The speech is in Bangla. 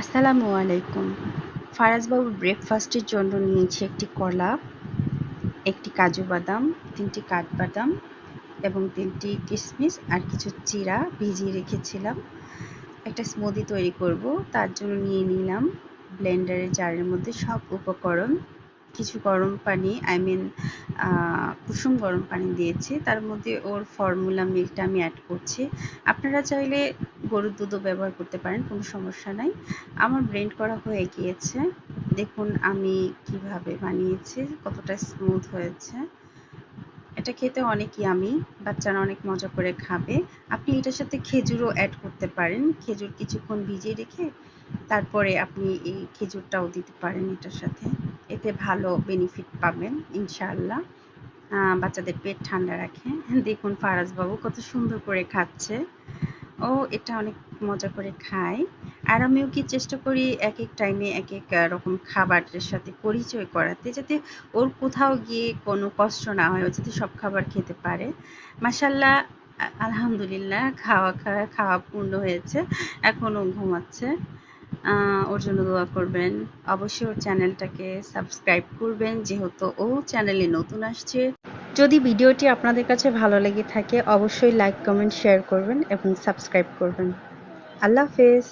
আসসালামু আলাইকুম। ফারাজ বাবুর ব্রেকফাস্টের জন্য নিয়েছি একটি কলা, একটি কাজু বাদাম, 3টি কাঠবাদাম এবং 3টি কিশমিশ আর কিছু চিড়া ভিজিয়ে রেখেছিলাম। একটা স্মুদি তৈরি করব, তার জন্য নিয়ে নিলাম ব্লেন্ডারের জারের মধ্যে সব উপকরণ। কিছু গরম পানি কুসুম গরম পানি দিয়েছি, তার মধ্যে ওর ফর্মুলা মিল্কটা আমি অ্যাড করছি। আপনারা চাইলে গরুর দুধও ব্যবহার করতে পারেন, কোনো সমস্যা নাই। আমার ব্লেন্ড করা হয়ে গিয়েছে, দেখুন আমি কিভাবে বানিয়েছি, কতটা স্মুথ হয়েছে। এটা খেতে অনেক ইয়ামি, বাচ্চারা অনেক মজা করে খাবে। আপনি এটার সাথে খেজুরও অ্যাড করতে পারেন, খেজুর কিছুক্ষণ ভিজিয়ে রেখে তারপরে আপনি এই খেজুরটাও দিতে পারেন এটার সাথে, এতে ভালো বেনিফিট পাবেন ইনশাআল্লাহ। বাচ্চাদের পেট ঠান্ডা রাখে। দেখুন ফারাজ বাবু কত সুন্দর করে খাচ্ছে, ও এটা অনেক মজা করে খায়। আর আমিও কি চেষ্টা করি এক এক টাইমে এক এক রকম খাবারের সাথে পরিচয় করাতে, যাতে ওর কোথাও গিয়ে কোনো কষ্ট না হয়, ও যাতে সব খাবার খেতে পারে। মাশাল্লাহ, আলহামদুলিল্লাহ, খাওয়া পূর্ণ হয়েছে, এখনো ঘুমাচ্ছে। ওর জন্য দোয়া করবেন, অবশ্যই ওর চ্যানেলটাকে সাবস্ক্রাইব করবেন, যেহেতু ও চ্যানেলে নতুন আসছে। যদি ভিডিওটি আপনাদের কাছে ভালো লেগে থাকে অবশ্যই লাইক, কমেন্ট, শেয়ার করবেন এবং সাবস্ক্রাইব করবেন। আল্লাহ হাফেজ।